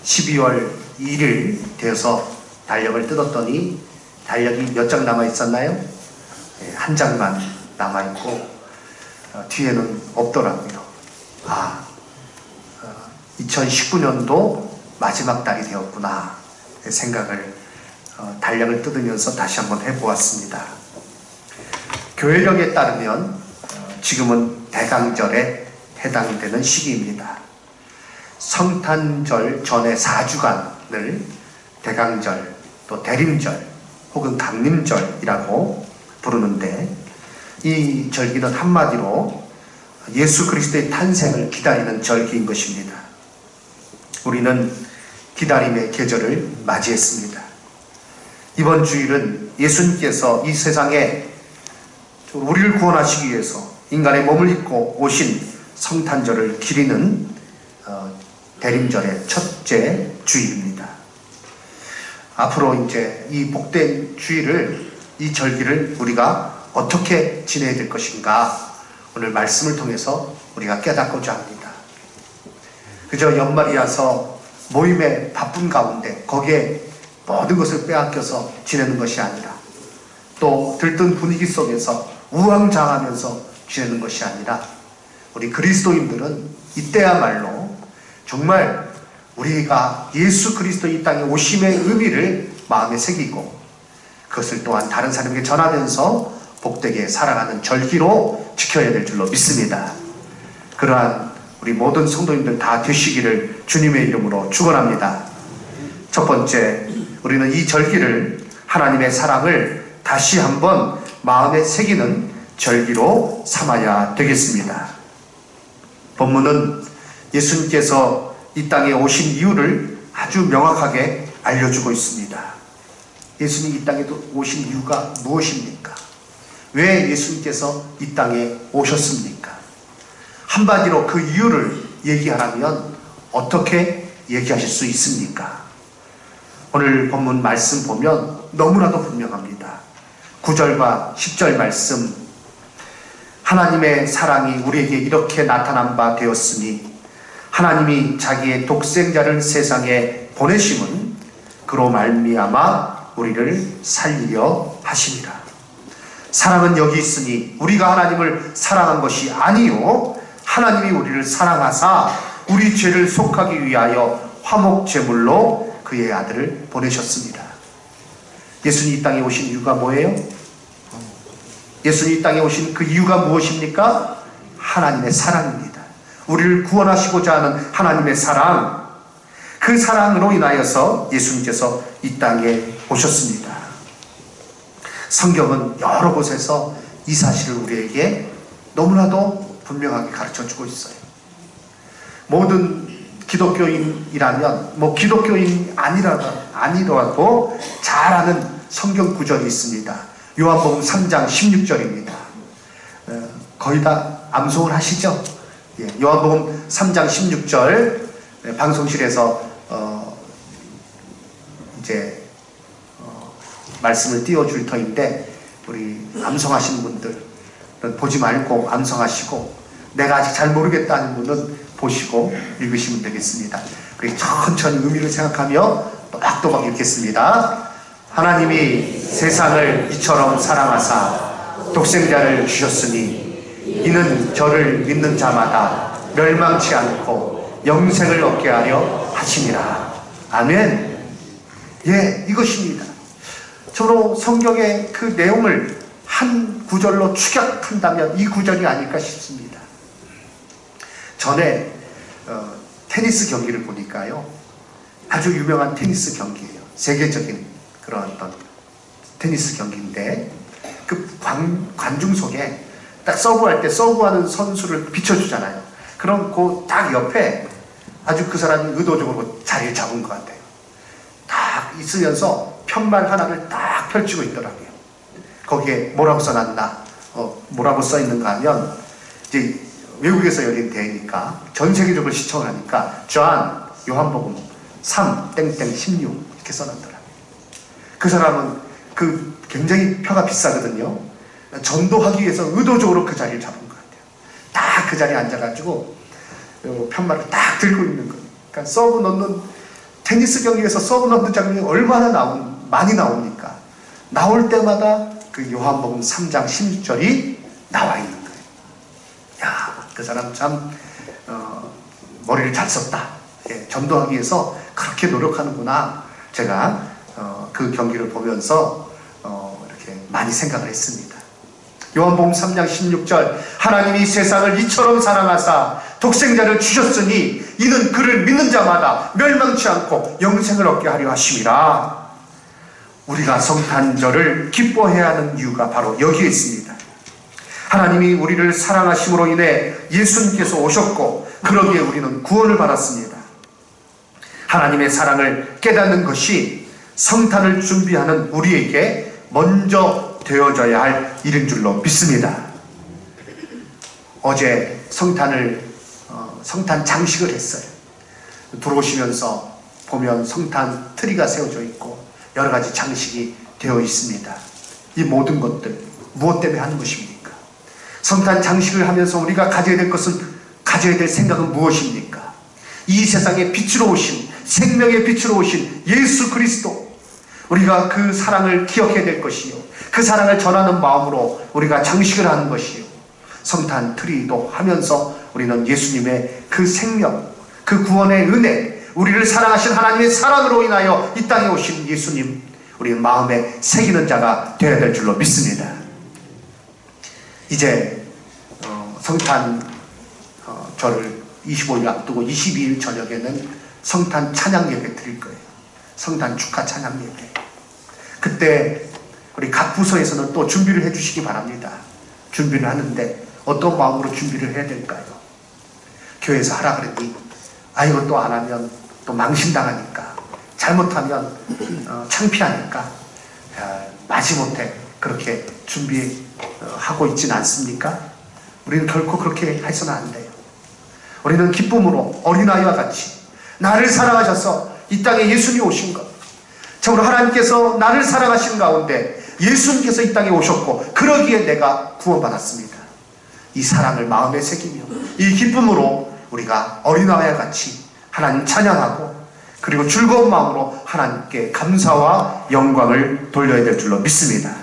12월 1일 되어서 달력을 뜯었더니 달력이 몇 장 남아 있었나요? 한 장만 남아 있고 뒤에는 없더라고요. 2019년도 마지막 달이 되었구나 생각을 달력을 뜯으면서 다시 한번 해보았습니다. 교회력에 따르면 지금은 대강절에 해당되는 시기입니다. 성탄절 전에 4주간을 대강절, 또 대림절 혹은 강림절이라고 부르는데, 이 절기는 한마디로 예수 그리스도의 탄생을 기다리는 절기인 것입니다. 우리는 기다림의 계절을 맞이했습니다. 이번 주일은 예수님께서 이 세상에 우리를 구원하시기 위해서 인간의 몸을 입고 오신 성탄절을 기리는 대림절의 첫째 주일입니다. 앞으로 이제 이 복된 주일을, 이 절기를 우리가 어떻게 지내야 될 것인가, 오늘 말씀을 통해서 우리가 깨닫고자 합니다. 그저 연말이라서 모임의 바쁜 가운데 거기에 모든 것을 빼앗겨서 지내는 것이 아니라, 또 들뜬 분위기 속에서 우왕좌왕하면서 지내는 것이 아니라, 우리 그리스도인들은 이때야말로 정말 우리가 예수 그리스도 이 땅에 오심의 의미를 마음에 새기고 그것을 또한 다른 사람에게 전하면서 복되게 살아가는 절기로 지켜야 될 줄로 믿습니다. 그러한 우리 모든 성도님들 다 되시기를 주님의 이름으로 축원합니다. 첫 번째, 우리는 이 절기를 하나님의 사랑을 다시 한번 마음에 새기는 절기로 삼아야 되겠습니다. 본문은 예수님께서 이 땅에 오신 이유를 아주 명확하게 알려주고 있습니다. 예수님이 이 땅에 오신 이유가 무엇입니까? 왜 예수님께서 이 땅에 오셨습니까? 한마디로 그 이유를 얘기하라면 어떻게 얘기하실 수 있습니까? 오늘 본문 말씀 보면 너무나도 분명합니다. 9절과 10절 말씀, 하나님의 사랑이 우리에게 이렇게 나타난 바 되었으니 하나님이 자기의 독생자를 세상에 보내심은 그로 말미암아 우리를 살리려 하심이라. 사랑은 여기 있으니 우리가 하나님을 사랑한 것이 아니요 하나님이 우리를 사랑하사 우리 죄를 속하기 위하여 화목제물로 그의 아들을 보내셨습니다. 예수님 이 땅에 오신 이유가 뭐예요? 예수님 이 땅에 오신 그 이유가 무엇입니까? 하나님의 사랑입니다. 우리를 구원하시고자 하는 하나님의 사랑, 그 사랑으로 인하여서 예수님께서 이 땅에 오셨습니다. 성경은 여러 곳에서 이 사실을 우리에게 너무나도 분명하게 가르쳐주고 있어요. 모든 기독교인이라면, 기독교인 아니더라도 잘 아는 성경 구절이 있습니다. 요한복음 3장 16절입니다. 거의 다 암송을 하시죠? 요한복음 3장 16절 방송실에서 이제 말씀을 띄워줄 터인데, 우리 암송하시는 분들은 보지 말고 암송하시고, 내가 아직 잘 모르겠다는 분은 보시고 읽으시면 되겠습니다. 그리고 천천히 의미를 생각하며 또박또박 읽겠습니다. 하나님이 세상을 이처럼 사랑하사 독생자를 주셨으니 이는 저를 믿는 자마다 멸망치 않고 영생을 얻게 하려 하심이라. 아멘. 이것입니다. 저로 성경의 그 내용을 한 구절로 축약한다면 이 구절이 아닐까 싶습니다. 전에 테니스 경기를 보니까요, 아주 유명한 테니스 경기예요. 세계적인 그런 어떤 테니스 경기인데, 그 관중 속에 딱 서브할 때 서브하는 선수를 비춰주잖아요. 그럼 그 딱 옆에 아주 그 사람이 의도적으로 자리를 잡은 것 같아요. 딱 있으면서 편말 하나를 딱 펼치고 있더라고요. 거기에 뭐라고 써놨나, 뭐라고 써있는가 하면, 이제 외국에서 열린 대회니까 전 세계적으로 시청을 하니까 요한복음 3-16 이렇게 써놨더라고요. 그 사람은 그 굉장히 표가 비싸거든요. 전도하기 위해서 의도적으로 그 자리를 잡은 것 같아요. 딱 그 자리에 앉아가지고 편말을 딱 들고 있는 거예요. 그러니까 서브 넣는 테니스 경기에서 서브 넣는 장면이 얼마나 많이 나옵니까? 나올 때마다 그 요한복음 3장 16절이 나와 있는 거예요. 야, 그 사람 참 머리를 잘 썼다. 예, 전도하기 위해서 그렇게 노력하는구나. 제가 그 경기를 보면서 이렇게 많이 생각을 했습니다. 요한복음 3장 16절, 하나님이 세상을 이처럼 사랑하사 독생자를 주셨으니 이는 그를 믿는 자마다 멸망치 않고 영생을 얻게 하려 하심이라. 우리가 성탄절을 기뻐해야 하는 이유가 바로 여기에 있습니다. 하나님이 우리를 사랑하심으로 인해 예수님께서 오셨고 그러기에 우리는 구원을 받았습니다. 하나님의 사랑을 깨닫는 것이 성탄을 준비하는 우리에게 먼저 되어져야 할 일인 줄로 믿습니다. 어제 성탄 장식을 했어요. 들어오시면서 보면 성탄 트리가 세워져 있고 여러 가지 장식이 되어 있습니다. 이 모든 것들 무엇 때문에 하는 것입니까? 성탄 장식을 하면서 우리가 가져야 될 생각은 무엇입니까? 이 세상의 빛으로 오신, 생명의 빛으로 오신 예수 그리스도, 우리가 그 사랑을 기억해야 될 것이요, 그 사랑을 전하는 마음으로 우리가 장식을 하는 것이요, 성탄 트리도 하면서 우리는 예수님의 그 생명, 그 구원의 은혜, 우리를 사랑하신 하나님의 사랑으로 인하여 이 땅에 오신 예수님, 우리는 마음에 새기는 자가 되어야 될 줄로 믿습니다. 이제 성탄절을 25일 앞두고 22일 저녁에는 성탄 찬양 예배 드릴 거예요. 성탄 축하 찬양 예배. 그때 우리 각 부서에서는 또 준비를 해주시기 바랍니다. 준비를 하는데 어떤 마음으로 준비를 해야 될까요? 교회에서 하라 그랬더니 이거 또 안 하면 또 망신당하니까, 잘못하면 창피하니까 마지못해 그렇게 준비하고 있지는 않습니까? 우리는 결코 그렇게 해서는 안 돼요. 우리는 기쁨으로 어린아이와 같이 나를 사랑하셔서 이 땅에 예수님이 오신 것, 참으로 하나님께서 나를 사랑하신 가운데 예수님께서 이 땅에 오셨고 그러기에 내가 구원받았습니다. 이 사랑을 마음에 새기며 이 기쁨으로 우리가 어린아이와 같이 하나님 찬양하고 그리고 즐거운 마음으로 하나님께 감사와 영광을 돌려야 될 줄로 믿습니다.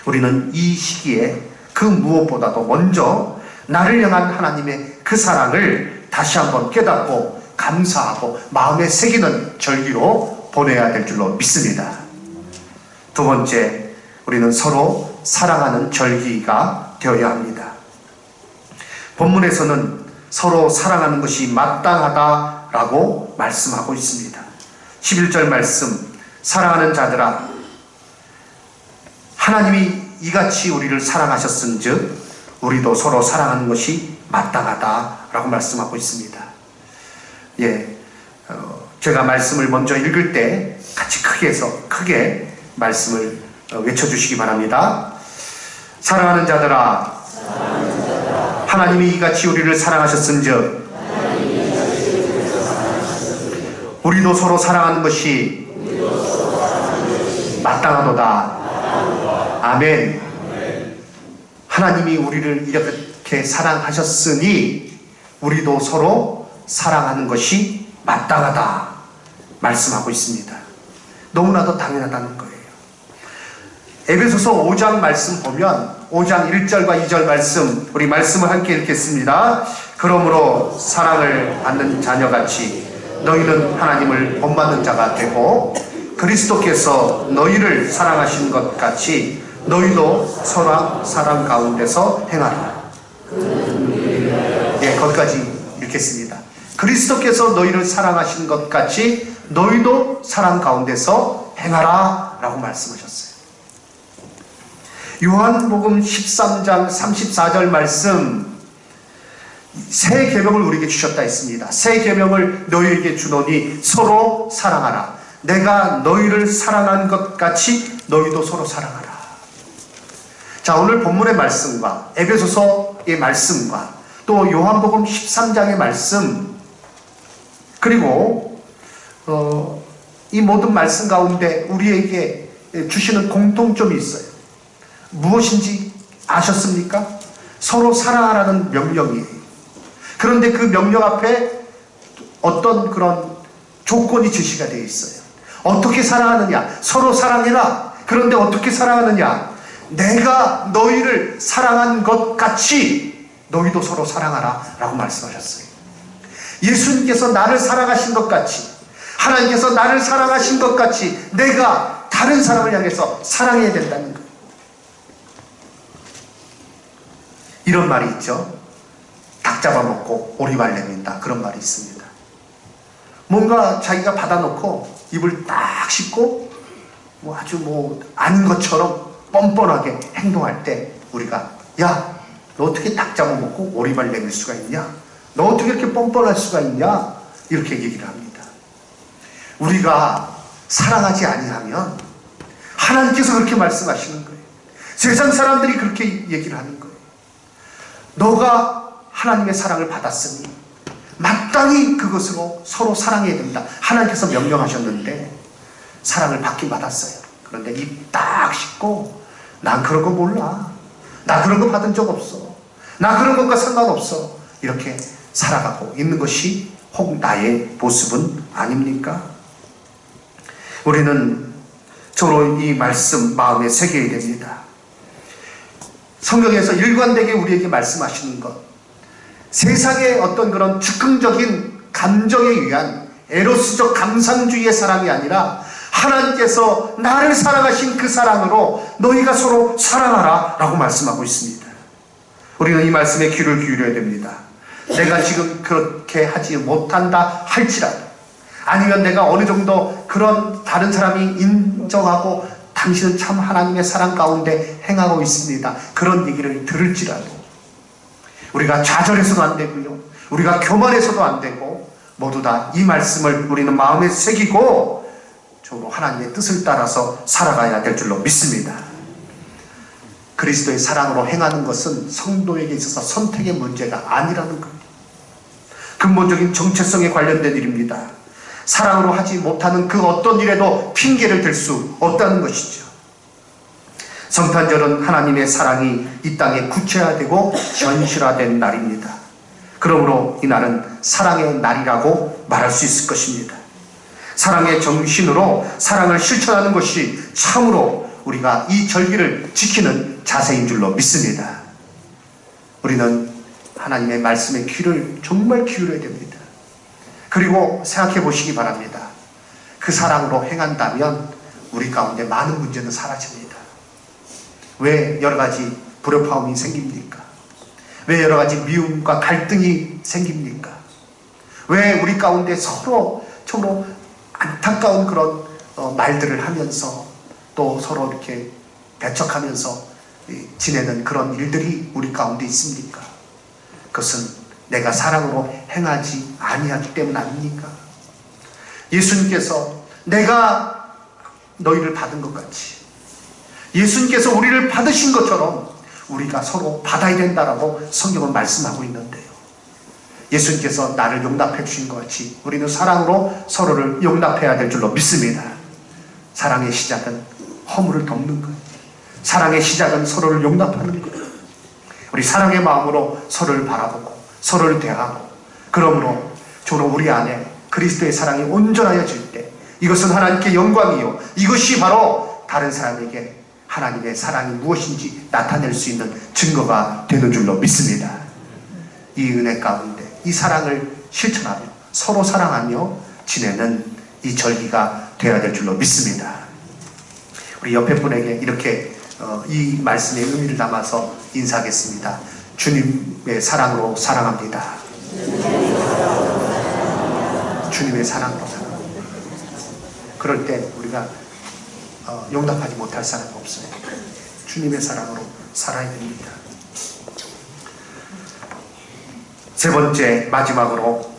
우리는 이 시기에 그 무엇보다도 먼저 나를 향한 하나님의 그 사랑을 다시 한번 깨닫고 감사하고 마음에 새기는 절기로 보내야 될 줄로 믿습니다. 두 번째, 우리는 서로 사랑하는 절기가 되어야 합니다. 본문에서는 서로 사랑하는 것이 마땅하다라고 말씀하고 있습니다. 11절 말씀, 사랑하는 자들아, 하나님이 이같이 우리를 사랑하셨은즉 우리도 서로 사랑하는 것이 마땅하다라고 말씀하고 있습니다. 제가 말씀을 먼저 읽을 때 같이 크게 말씀을 외쳐주시기 바랍니다. 사랑하는 자들아, 하나님이 이같이 우리를 사랑하셨은즉 우리도 서로 사랑하는 것이 마땅하도다. 아멘. 하나님이 우리를 이렇게 사랑하셨으니 우리도 서로 사랑하는 것이 마땅하다 말씀하고 있습니다. 너무나도 당연하다는 거예요. 에베소서 5장 말씀 보면 5장 1절과 2절 말씀, 우리 말씀을 함께 읽겠습니다. 그러므로 사랑을 받는 자녀같이 너희는 하나님을 본받는 자가 되고 그리스도께서 너희를 사랑하신 것 같이 너희도 서로 사랑 가운데서 행하라. 거기까지 읽겠습니다. 그리스도께서 너희를 사랑하신 것 같이 너희도 사랑 가운데서 행하라 라고 말씀하셨어요. 요한복음 13장 34절 말씀, 새 계명을 우리에게 주셨다 했습니다. 새 계명을 너희에게 주노니 서로 사랑하라. 내가 너희를 사랑한 것 같이 너희도 서로 사랑하라. 자, 오늘 본문의 말씀과 에베소서의 말씀과 또 요한복음 13장의 말씀, 그리고 이 모든 말씀 가운데 우리에게 주시는 공통점이 있어요. 무엇인지 아셨습니까? 서로 사랑하라는 명령이에요. 그런데 그 명령 앞에 어떤 그런 조건이 제시가 되어 있어요. 어떻게 사랑하느냐? 서로 사랑해라. 그런데 어떻게 사랑하느냐? 내가 너희를 사랑한 것 같이 너희도 서로 사랑하라 라고 말씀하셨어요. 예수님께서 나를 사랑하신 것 같이, 하나님께서 나를 사랑하신 것 같이 내가 다른 사람을 향해서 사랑해야 된다는 거예요. 이런 말이 있죠. 닭 잡아먹고 오리발 내민다, 그런 말이 있습니다. 뭔가 자기가 받아놓고 입을 딱 씻고 아주 아는 것처럼 뻔뻔하게 행동할 때 우리가, 야, 너 어떻게 닭 잡아먹고 오리발 내밀 수가 있냐? 너 어떻게 이렇게 뻔뻔할 수가 있냐? 이렇게 얘기를 합니다. 우리가 사랑하지 아니하면 하나님께서 그렇게 말씀하시는 거예요. 세상 사람들이 그렇게 얘기를 하는 거예요. 너가 하나님의 사랑을 받았으니 마땅히 그것으로 서로 사랑해야 된다. 하나님께서 명령하셨는데 사랑을 받긴 받았어요. 그런데 입 딱 씻고, 난 그런 거 몰라, 나 그런 거 받은 적 없어, 나 그런 것과 상관없어, 이렇게 살아가고 있는 것이 혹 나의 모습은 아닙니까? 우리는 서로 이 말씀 마음에 새겨야 됩니다. 성경에서 일관되게 우리에게 말씀하시는 것, 세상의 어떤 그런 즉흥적인 감정에 의한 에로스적 감상주의의 사랑이 아니라 하나님께서 나를 사랑하신 그 사랑으로 너희가 서로 사랑하라 라고 말씀하고 있습니다. 우리는 이 말씀에 귀를 기울여야 됩니다. 내가 지금 그렇게 하지 못한다 할지라도, 아니면 내가 어느 정도 그런 다른 사람이 인정하고 당신은 참 하나님의 사랑 가운데 행하고 있습니다, 그런 얘기를 들을지라도 우리가 좌절해서도 안 되고요, 우리가 교만해서도 안 되고, 모두 다 이 말씀을 우리는 마음에 새기고 적으로 하나님의 뜻을 따라서 살아가야 될 줄로 믿습니다. 그리스도의 사랑으로 행하는 것은 성도에게 있어서 선택의 문제가 아니라는 겁니다. 근본적인 정체성에 관련된 일입니다. 사랑으로 하지 못하는 그 어떤 일에도 핑계를 댈 수 없다는 것이죠. 성탄절은 하나님의 사랑이 이 땅에 구체화되고 현실화된 날입니다. 그러므로 이 날은 사랑의 날이라고 말할 수 있을 것입니다. 사랑의 정신으로 사랑을 실천하는 것이 참으로 우리가 이 절기를 지키는 자세인 줄로 믿습니다. 우리는 하나님의 말씀에 귀를 정말 기울여야 됩니다. 그리고 생각해 보시기 바랍니다. 그 사랑으로 행한다면 우리 가운데 많은 문제는 사라집니다. 왜 여러 가지 불협화음이 생깁니까? 왜 여러 가지 미움과 갈등이 생깁니까? 왜 우리 가운데 서로 안타까운 그런 말들을 하면서 또 서로 이렇게 배척하면서 지내는 그런 일들이 우리 가운데 있습니까? 그것은 내가 사랑으로 행하지 아니하기 때문 아닙니까? 예수님께서 내가 너희를 받은 것 같이, 예수님께서 우리를 받으신 것처럼 우리가 서로 받아야 된다라고 성경은 말씀하고 있는데요, 예수님께서 나를 용납해 주신 것 같이 우리는 사랑으로 서로를 용납해야 될 줄로 믿습니다. 사랑의 시작은 허물을 덮는 거예요. 사랑의 시작은 서로를 용납하는 거예요. 우리 사랑의 마음으로 서로를 바라보고 서로를 대하고, 그러므로 저로 우리 안에 그리스도의 사랑이 온전하여질 때 이것은 하나님께 영광이요, 이것이 바로 다른 사람에게 하나님의 사랑이 무엇인지 나타낼 수 있는 증거가 되는 줄로 믿습니다. 이 은혜 가운데 이 사랑을 실천하며 서로 사랑하며 지내는 이 절기가 되어야 될 줄로 믿습니다. 우리 옆에 분에게 이렇게 이 말씀의 의미를 담아서 인사하겠습니다. 주님의 사랑으로 사랑합니다. 주님의 사랑으로 사랑합니다. 그럴 때 우리가 용납하지 못할 사람이 없어요. 주님의 사랑으로 살아야 됩니다. 세 번째, 마지막으로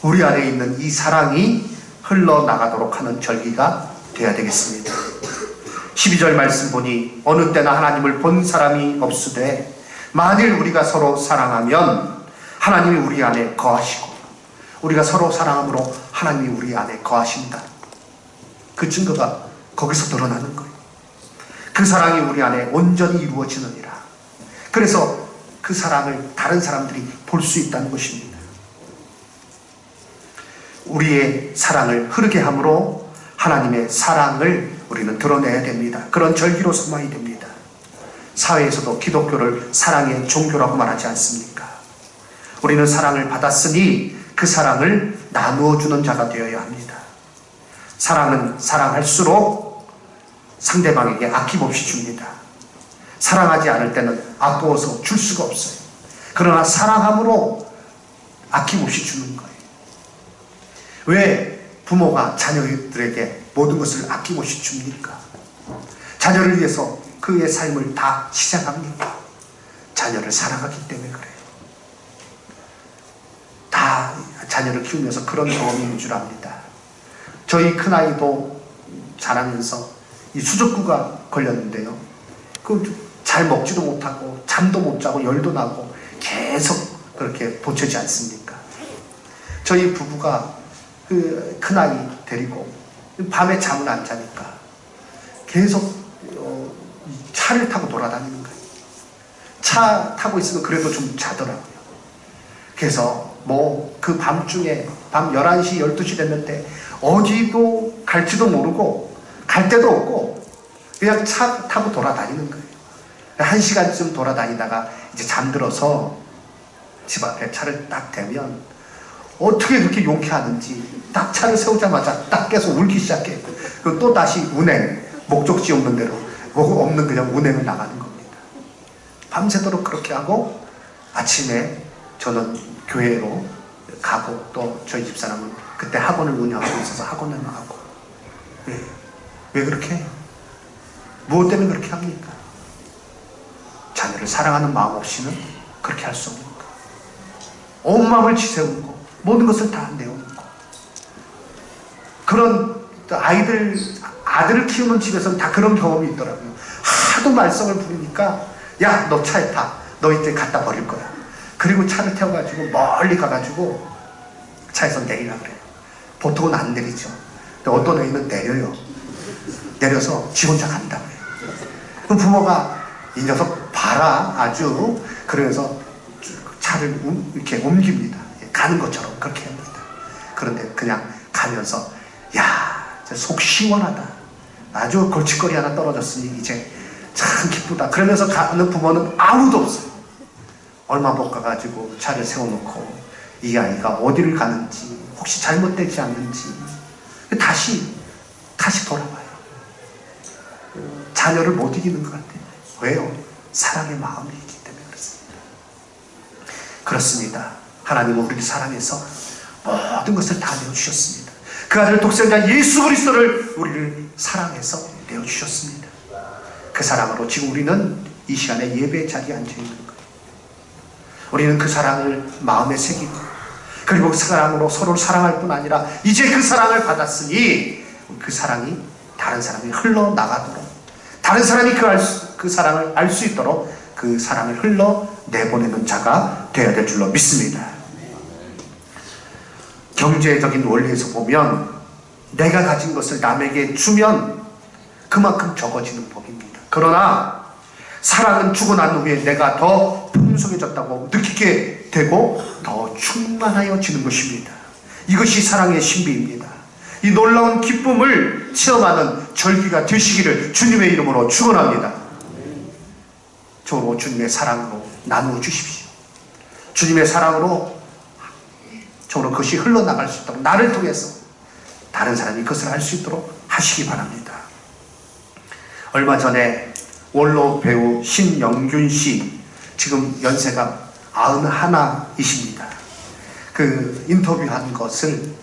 우리 안에 있는 이 사랑이 흘러나가도록 하는 절기가 되어야 되겠습니다. 12절 말씀 보니 어느 때나 하나님을 본 사람이 없으되 만일 우리가 서로 사랑하면 하나님이 우리 안에 거하시고, 우리가 서로 사랑함으로 하나님이 우리 안에 거하신다. 그 증거가 거기서 드러나는 거예요. 그 사랑이 우리 안에 온전히 이루어지느니라. 그래서 그 사랑을 다른 사람들이 볼 수 있다는 것입니다. 우리의 사랑을 흐르게 함으로 하나님의 사랑을 우리는 드러내야 됩니다. 그런 절기로 삼아야 됩니다. 사회에서도 기독교를 사랑의 종교라고 말하지 않습니까? 우리는 사랑을 받았으니 그 사랑을 나누어 주는 자가 되어야 합니다. 사랑은 사랑할수록 상대방에게 아낌없이 줍니다. 사랑하지 않을 때는 아까워서 줄 수가 없어요. 그러나 사랑함으로 아낌없이 주는 거예요. 왜 부모가 자녀들에게 모든 것을 아낌없이 줍니까? 자녀를 위해서 그의 삶을 다 희생합니까? 자녀를 사랑하기 때문에 그래요. 다 자녀를 키우면서 그런 경험이 있는 줄 압니다. 저희 큰아이도 자라면서 이 수족구가 걸렸는데요. 잘 먹지도 못하고 잠도 못 자고 열도 나고 계속 그렇게 보채지 않습니까? 저희 부부가 그 큰아이 데리고 밤에 잠을 안 자니까 계속 차를 타고 돌아다니는 거예요. 차 타고 있으면 그래도 좀 자더라고요. 그래서 그 밤중에 밤 11시 12시 됐는데 어디도 갈지도 모르고 갈 데도 없고 그냥 차 타고 돌아다니는 거예요. 1시간쯤 돌아다니다가 이제 잠들어서 집 앞에 차를 딱 대면 어떻게 그렇게 용케하는지 딱 차를 세우자마자 딱 깨서 울기 시작해요. 그리고 또 다시 운행, 목적지 없는 대로 없는 그냥 운행을 나가는 겁니다. 밤새도록 그렇게 하고 아침에 저는 교회로 가고 또 저희 집사람은 그때 학원을 운영하고 있어서 학원을 나가고. 왜 그렇게 해요? 무엇 때문에 그렇게 합니까? 자녀를 사랑하는 마음 없이는 그렇게 할 수 없는 거. 온 마음을 지새우는 거, 모든 것을 다 내어놓는 거. 그런 아들을 키우는 집에서는 다 그런 경험이 있더라고요. 하도 말썽을 부리니까 야, 너 차에 타. 너 이제 갖다 버릴 거야. 그리고 차를 태워가지고 멀리 가가지고 차에서 내리라 그래요. 보통은 안 내리죠. 근데 어떤 애는 내려요. 내려서 지 혼자 간다고 해요. 그럼 부모가 이 녀석 봐라 아주 그래서 차를 이렇게 옮깁니다. 가는 것처럼 그렇게 합니다. 그런데 그냥 가면서 야, 속 시원하다. 아주 골칫거리 하나 떨어졌으니 이제 참 기쁘다. 그러면서 가는 부모는 아무도 없어요. 얼마 못 가가지고 차를 세워놓고 이 아이가 어디를 가는지 혹시 잘못되지 않는지 다시 돌아봐요. 자녀를 못 이기는 것 같아요. 왜요? 사랑의 마음이 있기 때문에 그렇습니다. 그렇습니다. 하나님은 우리를 사랑해서 모든 것을 다 내어주셨습니다. 그 아들 독생자 예수 그리스도를 우리를 사랑해서 내어주셨습니다. 그 사랑으로 지금 우리는 이 시간에 예배 자리에 앉아있는 거예요. 우리는 그 사랑을 마음에 새기고 그리고 그 사랑으로 서로를 사랑할 뿐 아니라 이제 그 사랑을 받았으니 그 사랑이 다른 사람이 흘러나가도록 다른 사람이 그 사랑을 알 수 있도록 그 사랑을 흘러내보내는 자가 되어야 될 줄로 믿습니다. 경제적인 원리에서 보면 내가 가진 것을 남에게 주면 그만큼 적어지는 법입니다. 그러나 사랑은 주고 난 후에 내가 더 풍성해졌다고 느끼게 되고 더 충만하여지는 것입니다. 이것이 사랑의 신비입니다. 이 놀라운 기쁨을 체험하는 절기가 되시기를 주님의 이름으로 축원합니다. 저로 주님의 사랑으로 나누어 주십시오. 주님의 사랑으로 저로 그것이 흘러나갈 수 있도록 나를 통해서 다른 사람이 그것을 알 수 있도록 하시기 바랍니다. 얼마 전에 원로 배우 신영균 씨, 지금 연세가 91이십니다. 그 인터뷰한 것을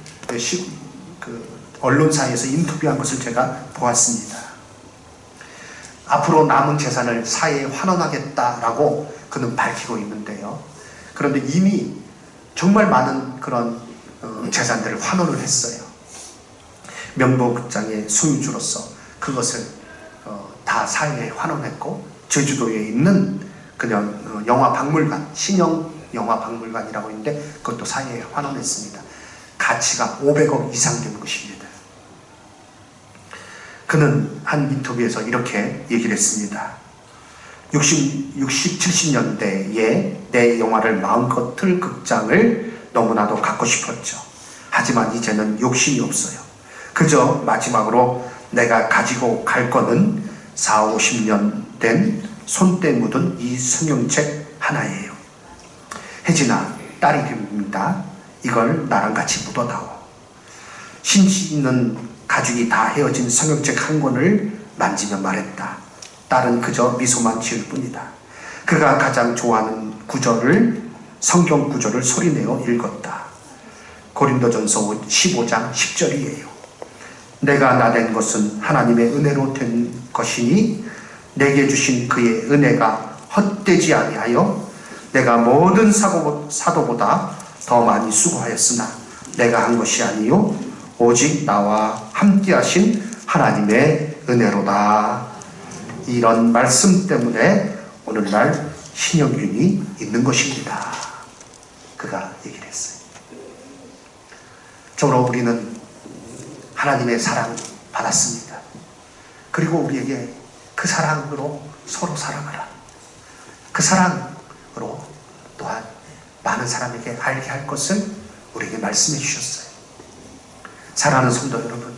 언론사에서 인터뷰한 것을 제가 보았습니다. 앞으로 남은 재산을 사회에 환원하겠다라고 그는 밝히고 있는데요. 그런데 이미 정말 많은 그런 재산들을 환원을 했어요. 명보극장의 소유주로서 그것을 다 사회에 환원했고 제주도에 있는 그냥 영화박물관, 신영 영화박물관이라고 있는데 그것도 사회에 환원했습니다. 가치가 500억 이상 되는 것입니다. 그는 한 인터뷰에서 이렇게 얘기를 했습니다. 60, 70년대에 내 영화를 마음껏 틀 극장을 너무나도 갖고 싶었죠. 하지만 이제는 욕심이 없어요. 그저 마지막으로 내가 가지고 갈 거는 40, 50년 된 손때 묻은 이 성경책 하나예요. 혜진아, 딸이랍니다. 이걸 나랑 같이 묻어다오. 신시 있는 가죽이 다 헤어진 성경책 한 권을 만지며 말했다. 딸은 그저 미소만 지을 뿐이다. 그가 가장 좋아하는 구절을, 성경 구절을 소리내어 읽었다. 고린도전서 15장 10절이에요. 내가 나된 것은 하나님의 은혜로 된 것이니 내게 주신 그의 은혜가 헛되지 아니하여 내가 모든 사도보다 더 많이 수고하였으나 내가 한 것이 아니요 오직 나와 함께 하신 하나님의 은혜로다. 이런 말씀 때문에 오늘날 신영균이 있는 것입니다. 그가 얘기를 했어요. 저로 우리는 하나님의 사랑 받았습니다. 그리고 우리에게 그 사랑으로 서로 사랑하라. 그 사랑으로 또한 많은 사람에게 알게 할 것을 우리에게 말씀해 주셨어요. 사랑하는 성도 여러분,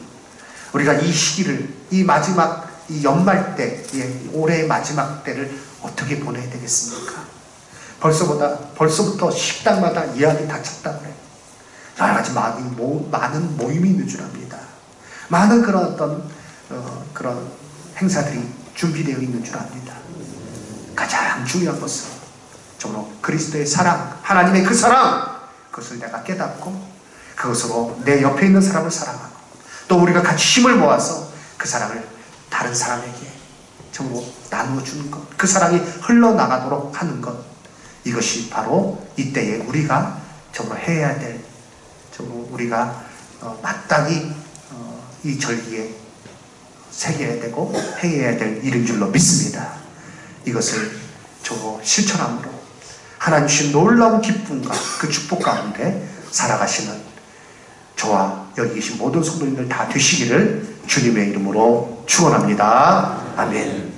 우리가 이 시기를, 이 마지막, 이 연말 때, 올해의 마지막 때를 어떻게 보내야 되겠습니까? 벌써부터 식당마다 이야기 다 찼다고 그래요. 여러 가지 많은 모임이 있는 줄 압니다. 많은 그런 행사들이 준비되어 있는 줄 압니다. 가장 중요한 것은 정말 그리스도의 사랑, 하나님의 그 사랑, 그것을 내가 깨닫고 그것으로 내 옆에 있는 사람을 사랑하고 또 우리가 같이 힘을 모아서 그 사랑을 다른 사람에게 정말 나누어 주는 것, 그 사랑이 흘러나가도록 하는 것, 이것이 바로 이때에 우리가 정말 해야 될, 정말 우리가 마땅히 이 절기에 새겨야 되고 행해야 될 일인 줄로 믿습니다. 이것을 정말 실천함으로 하나님 주신 놀라운 기쁨과 그 축복 가운데 살아가시는 저와 여기 계신 모든 성도님들 다 되시기를 주님의 이름으로 축원합니다. 아멘.